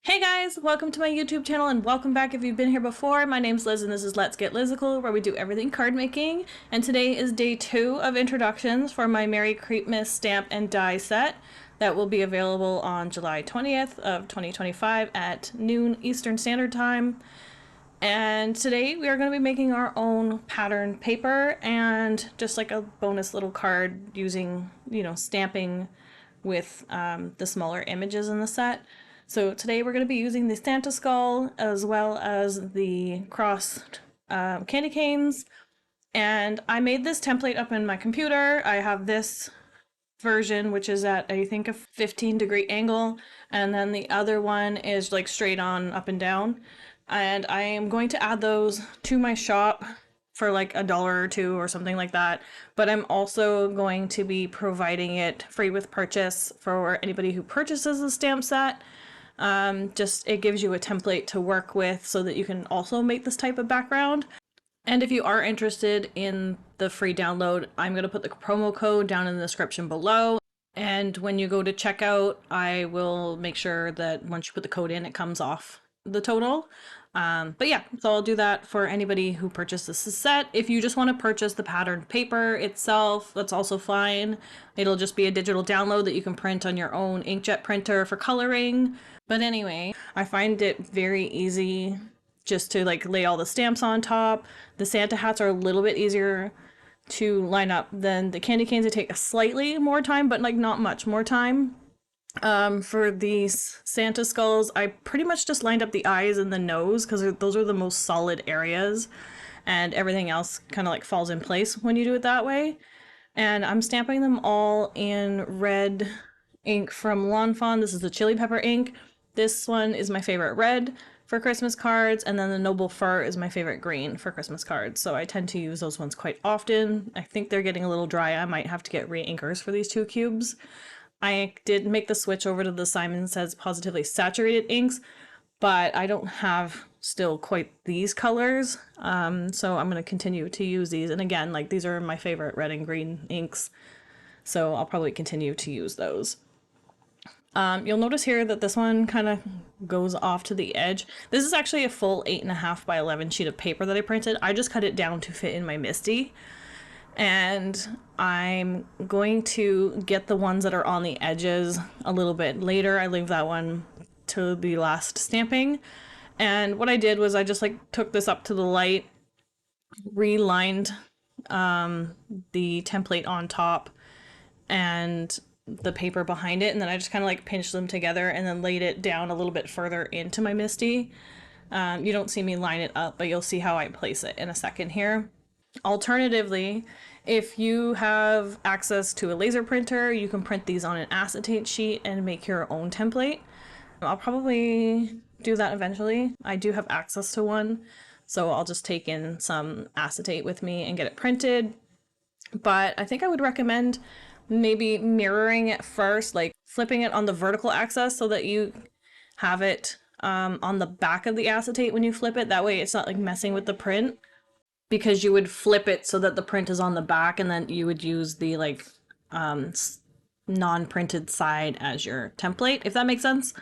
Hey guys, welcome to my YouTube channel and welcome back if you've been here before. My name's Liz and this is Let's Get Lizicle, where we do everything card making. And today is day 2 of introductions for my Merry Creepmas stamp and die set that will be available on July 20th of 2025 at noon Eastern Standard Time. And today we are going to be making our own pattern paper and just like a bonus little card using, stamping with the smaller images in the set. So today we're going to be using the Santa skull as well as the crossed candy canes. And I made this template up in my computer. I have this version, which is at, I think, a 15-degree angle. And then the other one is like straight on up and down. And I am going to add those to my shop for like $1 or $2 or something like that. But I'm also going to be providing it free with purchase for anybody who purchases the stamp set. Just it gives you a template to work with so that you can also make this type of background. And if you are interested in the free download, I'm going to put the promo code down in the description below. And when you go to checkout, I will make sure that once you put the code in, it comes off the total. But yeah, so I'll do that for anybody who purchases the set. If you just want to purchase the patterned paper itself, that's also fine. It'll just be a digital download that you can print on your own inkjet printer for coloring. But anyway, I find it very easy just to like lay all the stamps on top. The Santa hats are a little bit easier to line up than the candy canes. They take a slightly more time, but like not much more time. For these Santa skulls, I pretty much just lined up the eyes and the nose because those are the most solid areas, and everything else kind of like falls in place when you do it that way. And I'm stamping them all in red ink from Lawn Fawn. This is the chili pepper ink. This one is my favorite red for Christmas cards, and then the Noble Fur is my favorite green for Christmas cards. So I tend to use those ones quite often. I think they're getting a little dry. I might have to get re-inkers for these 2 cubes. I did make the switch over to the Simon Says Positively Saturated inks, but I don't have still quite these colors. So I'm going to continue to use these. And again, like these are my favorite red and green inks. So I'll probably continue to use those. You'll notice here that this one kind of goes off to the edge. This is actually a full 8.5 by 11 sheet of paper that I printed. I just cut it down to fit in my MISTI. And I'm going to get the ones that are on the edges a little bit later. I leave that one to the last stamping. And what I did was I just like took this up to the light, relined the template on top and the paper behind it, and then I just kind of like pinched them together and then laid it down a little bit further into my MISTI. You don't see me line it up, but you'll see how I place it in a second here. Alternatively, if you have access to a laser printer, you can print these on an acetate sheet and make your own template. I'll probably do that eventually. I do have access to one, so I'll just take in some acetate with me and get it printed. But I think I would recommend maybe mirroring it first, like flipping it on the vertical axis so that you have it on the back of the acetate when you flip it. That way it's not like messing with the print, because you would flip it so that the print is on the back and then you would use the like non-printed side as your template, if that makes sense.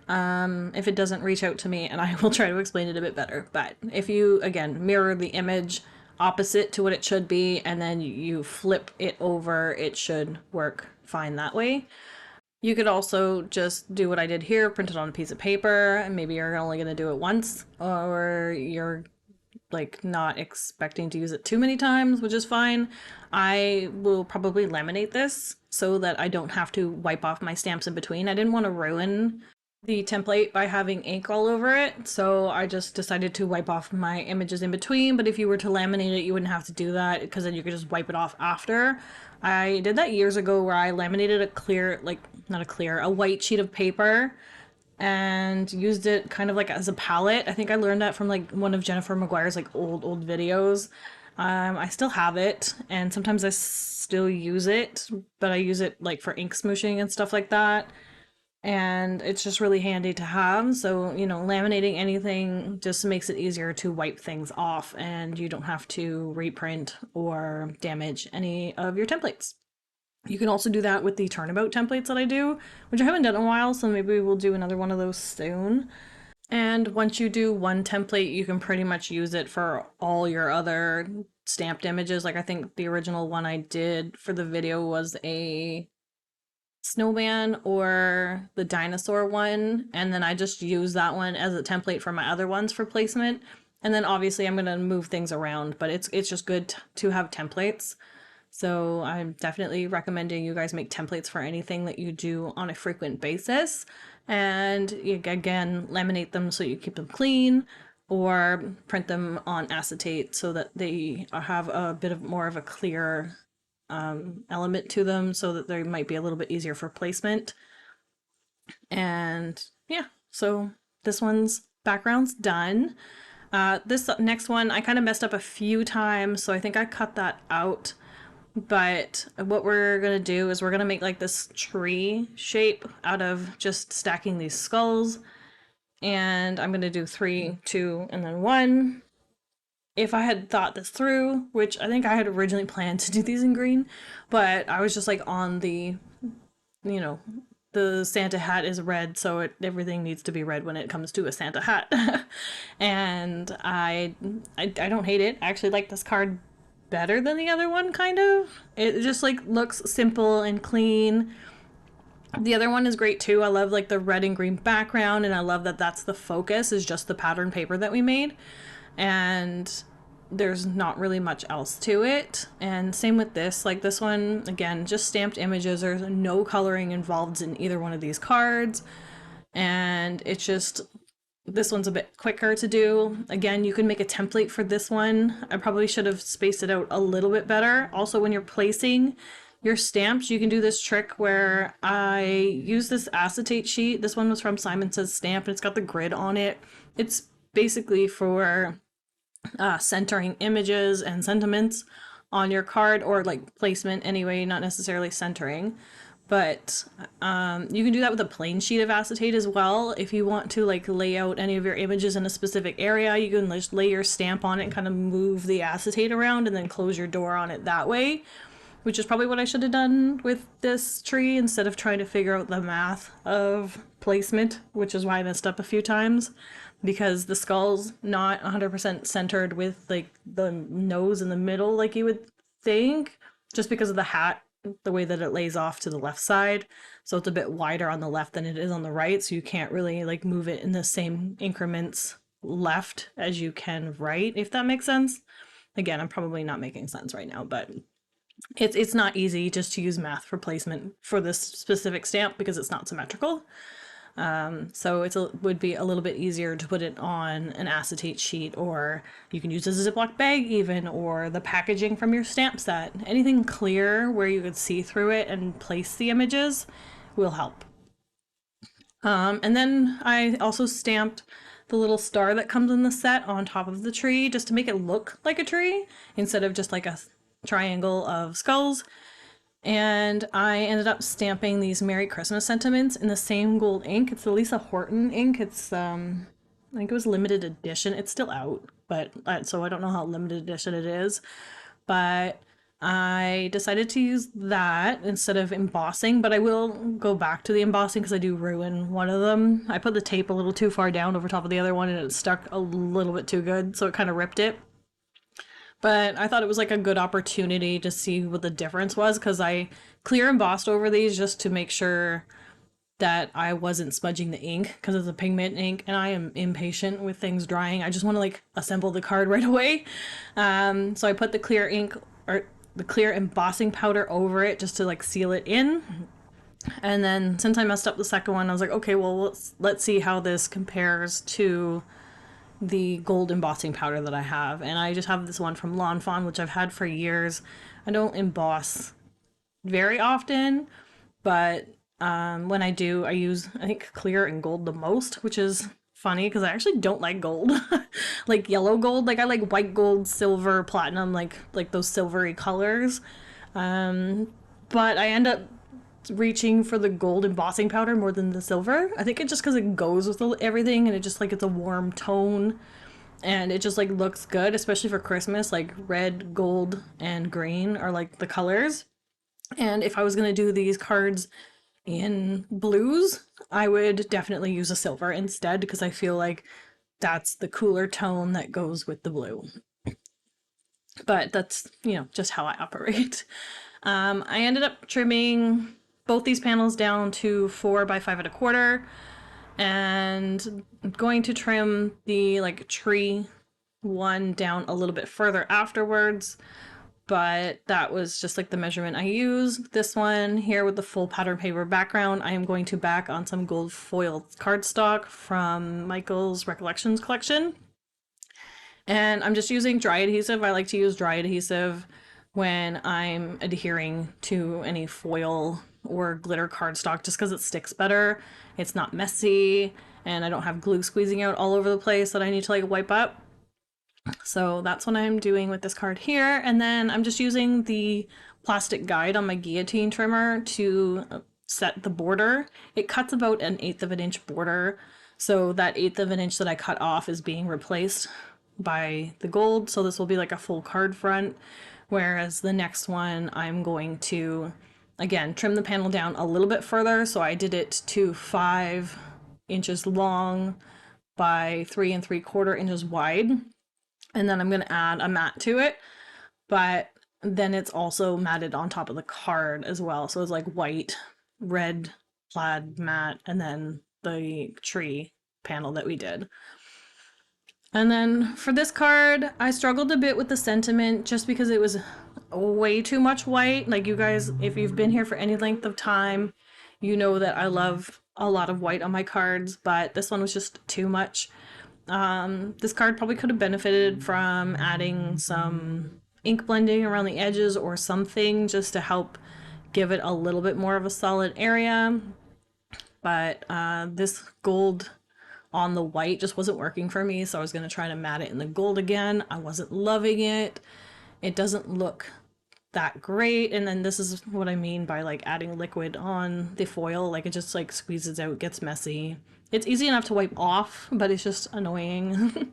If it doesn't, reach out to me and I will try to explain it a bit better. But if you, again, mirror the image opposite to what it should be and then you flip it over, it should work fine that way. You could also just do what I did here, print it on a piece of paper, and maybe you're only going to do it once, or you're like not expecting to use it too many times, which is fine. I will probably laminate this so that I don't have to wipe off my stamps in between. I didn't want to ruin the template by having ink all over it, so I just decided to wipe off my images in between. But if you were to laminate it, you wouldn't have to do that, because then you could just wipe it off after. I did that years ago where I laminated a clear, like not a clear, a white sheet of paper and used it kind of like as a palette. I think I learned that from like one of Jennifer Maguire's like old videos. I still have it, and sometimes I still use it, but I use it like for ink smooshing and stuff like that. And it's just really handy to have. So, laminating anything just makes it easier to wipe things off, and you don't have to reprint or damage any of your templates. You can also do that with the turnabout templates that I do, which I haven't done in a while, so maybe we'll do another one of those soon. And once you do one template, you can pretty much use it for all your other stamped images. Like I think the original one I did for the video was a snowman or the dinosaur one, and then I just use that one as a template for my other ones for placement. And then obviously I'm going to move things around, but it's just good to have templates. So I'm definitely recommending you guys make templates for anything that you do on a frequent basis. And you, again, laminate them so you keep them clean, or print them on acetate so that they have a bit of more of a clear element to them, so that they might be a little bit easier for placement. And yeah, so this one's background's done. This next one I kind of messed up a few times, so I think I cut that out. But what we're gonna do is we're gonna make like this tree shape out of just stacking these skulls. And I'm gonna do 3, 2, and then 1. If I had thought this through, which I think I had originally planned to do these in green, but I was just like on the, you know, the Santa hat is red, so everything needs to be red when it comes to a Santa hat. And I don't hate it. I actually like this card better than the other one, kind of. It just like looks simple and clean. The other one is great too. I love like the red and green background, and I love that that's the focus, is just the pattern paper that we made. And there's not really much else to it. And same with this, like this one, again, just stamped images. There's no coloring involved in either one of these cards. And it's just, this one's a bit quicker to do. Again, you can make a template for this one. I probably should have spaced it out a little bit better. Also, when you're placing your stamps, you can do this trick where I use this acetate sheet. This one was from Simon Says Stamp, and it's got the grid on it. It's basically for centering images and sentiments on your card, or like placement anyway, not necessarily centering. But you can do that with a plain sheet of acetate as well. If you want to like lay out any of your images in a specific area, you can just lay your stamp on it and kind of move the acetate around and then close your door on it that way, which is probably what I should have done with this tree instead of trying to figure out the math of placement, which is why I messed up a few times, because the skull's not 100% centered with like the nose in the middle like you would think, just because of the hat, the way that it lays off to the left side. So it's a bit wider on the left than it is on the right, so you can't really like move it in the same increments left as you can right, if that makes sense. Again, I'm probably not making sense right now, but it's not easy just to use math for placement for this specific stamp because it's not symmetrical. So it would be a little bit easier to put it on an acetate sheet, or you can use it as a Ziploc bag even, or the packaging from your stamp set. Anything clear where you could see through it and place the images will help. And then I also stamped the little star that comes in the set on top of the tree, just to make it look like a tree instead of just like a triangle of skulls. And I ended up stamping these Merry Christmas sentiments in the same gold ink. It's the Lisa Horton ink. It's I think it was limited edition. It's still out, but so I don't know how limited edition it is. But I decided to use that instead of embossing, but I will go back to the embossing because I do ruin one of them. I put the tape a little too far down over top of the other one, and it stuck a little bit too good, so it kind of ripped it. But I thought it was like a good opportunity to see what the difference was, because I clear embossed over these just to make sure that I wasn't smudging the ink, because it's a pigment ink and I am impatient with things drying. I just want to like assemble the card right away. So I put the clear ink, or the clear embossing powder, over it just to like seal it in. And then since I messed up the second one, I was like, okay, well, let's see how this compares to the gold embossing powder that I have. And I just have this one from Lawn Fawn, which I've had for years. I don't emboss very often, but when I do, I use, I think, clear and gold the most, which is funny because I actually don't like gold. Like yellow gold. Like I like white gold, silver, platinum, like those silvery colors. But I end up reaching for the gold embossing powder more than the silver. I think it's just because it goes with everything, and it just like, it's a warm tone and it just like looks good, especially for Christmas. Like red, gold, and green are like the colors. And if I was going to do these cards in blues, I would definitely use a silver instead, because I feel like that's the cooler tone that goes with the blue. But that's, you know, just how I operate. I ended up trimming both these panels down to 4 by 5 1/4, and I'm going to trim the like tree one down a little bit further afterwards, but that was just like the measurement I used. This one here with the full pattern paper background, I am going to back on some gold foil cardstock from Michael's Recollections collection. And I'm just using dry adhesive. I like to use dry adhesive when I'm adhering to any foil or glitter cardstock, just because it sticks better. It's not messy, and I don't have glue squeezing out all over the place that I need to like wipe up. So that's what I'm doing with this card here. And then I'm just using the plastic guide on my guillotine trimmer to set the border. It cuts about 1/8 of an inch border. So that 1/8 of an inch that I cut off is being replaced by the gold. So this will be like a full card front. Whereas the next one, I'm going to, again, trim the panel down a little bit further. So I did it to 5 inches long by 3 3/4 inches wide. And then I'm going to add a mat to it, but then it's also matted on top of the card as well. So it's like white, red, plaid mat, and then the tree panel that we did. And then for this card, I struggled a bit with the sentiment just because it was way too much white. Like, you guys, if you've been here for any length of time, you know that I love a lot of white on my cards, but this one was just too much. This card probably could have benefited from adding some ink blending around the edges or something just to help give it a little bit more of a solid area. But this gold on the white just wasn't working for me, so I was going to try to matte it in the gold again. I wasn't loving it. It doesn't look that great. And then this is what I mean by like adding liquid on the foil. Like, it just like squeezes out, gets messy. It's easy enough to wipe off, but it's just annoying.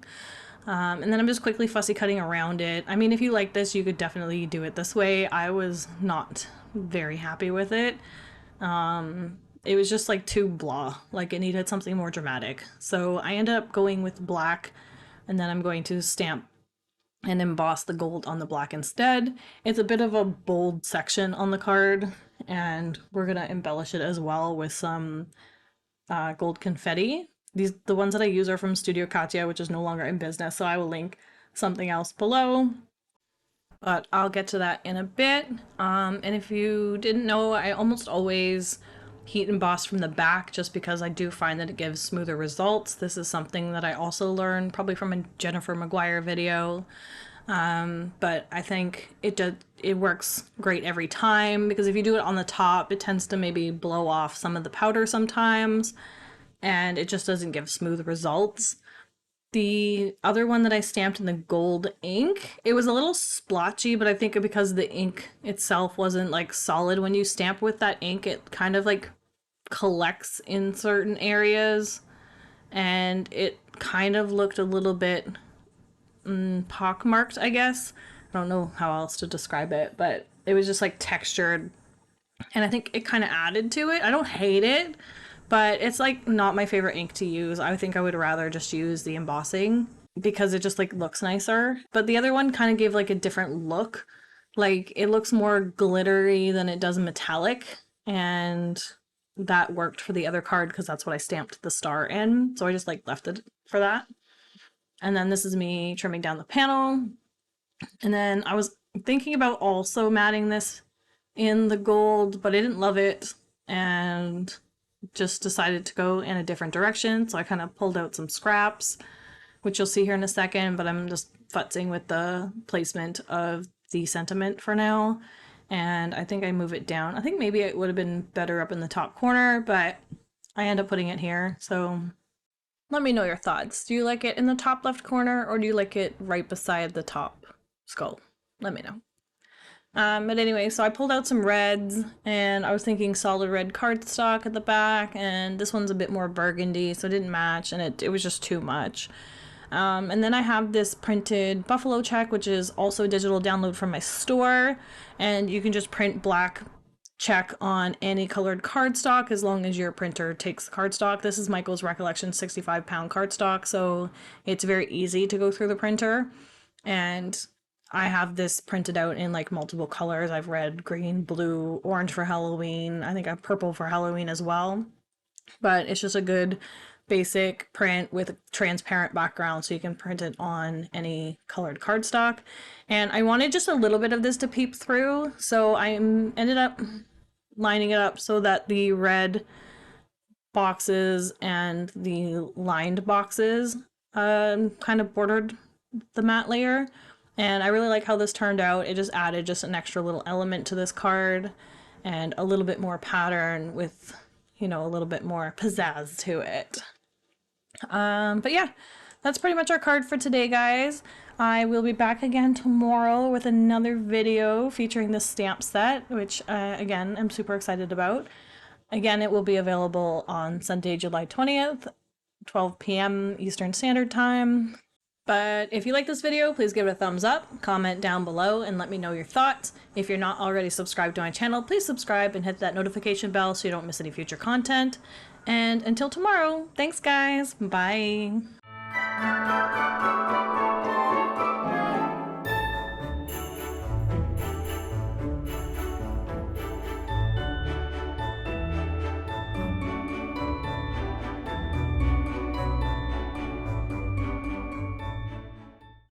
And then I'm just quickly fussy cutting around it. I mean, if you like this, you could definitely do it this way. I was not very happy with it. It was just like too blah, like it needed something more dramatic. So I ended up going with black, and then I'm going to stamp and emboss the gold on the black instead. It's a bit of a bold section on the card, and we're gonna embellish it as well with some gold confetti. The ones that I use are from Studio Katya, which is no longer in business, so I will link something else below. But I'll get to that in a bit. And if you didn't know, I almost always heat emboss from the back just because I do find that it gives smoother results. This is something that I also learned probably from a Jennifer McGuire video. But I think it works great every time, because if you do it on the top, it tends to maybe blow off some of the powder sometimes, and it just doesn't give smooth results. The other one that I stamped in the gold ink, it was a little splotchy, but I think because the ink itself wasn't like solid when you stamp with that ink, it kind of like collects in certain areas, and it kind of looked a little bit pockmarked, I guess. I don't know how else to describe it, but it was just like textured, and I think it kind of added to it. I don't hate it, but it's like not my favorite ink to use. I think I would rather just use the embossing because it just like looks nicer. But the other one kind of gave like a different look. Like, it looks more glittery than it does metallic, and that worked for the other card because that's what I stamped the star in. So I just like left it for that. And then this is me trimming down the panel. And then I was thinking about also matting this in the gold, but I didn't love it and just decided to go in a different direction. So I kind of pulled out some scraps, which you'll see here in a second, but I'm just futzing with the placement of the sentiment for now. And I think I move it down. I think maybe it would have been better up in the top corner, but I end up putting it here. So let me know your thoughts. Do you like it in the top left corner, or do you like it right beside the top skull? Let me know. But anyway, so I pulled out some reds, and I was thinking solid red cardstock at the back, and this one's a bit more burgundy, so it didn't match, and it was just too much. And then I have this printed buffalo check, which is also a digital download from my store, and you can just print black check on any colored cardstock as long as your printer takes the cardstock. This is Michael's Recollections 65-pound cardstock, so it's very easy to go through the printer. And I have this printed out in like multiple colors. I've red, green, blue, orange for Halloween. I think I have purple for Halloween as well. But it's just a good basic print with a transparent background, so you can print it on any colored cardstock. And I wanted just a little bit of this to peep through, so I ended up lining it up so that the red boxes and the lined boxes kind of bordered the matte layer. And I really like how this turned out. It just added just an extra little element to this card and a little bit more pattern with, you know, a little bit more pizzazz to it. But yeah, that's pretty much our card for today, guys. I will be back again tomorrow with another video featuring this stamp set, which again, I'm super excited about. Again, it will be available on Sunday, July 20th, 12 p.m. Eastern Standard Time. But if you like this video, please give it a thumbs up, comment down below, and let me know your thoughts. If you're not already subscribed to my channel, please subscribe and hit that notification bell so you don't miss any future content. And until tomorrow, thanks guys, bye!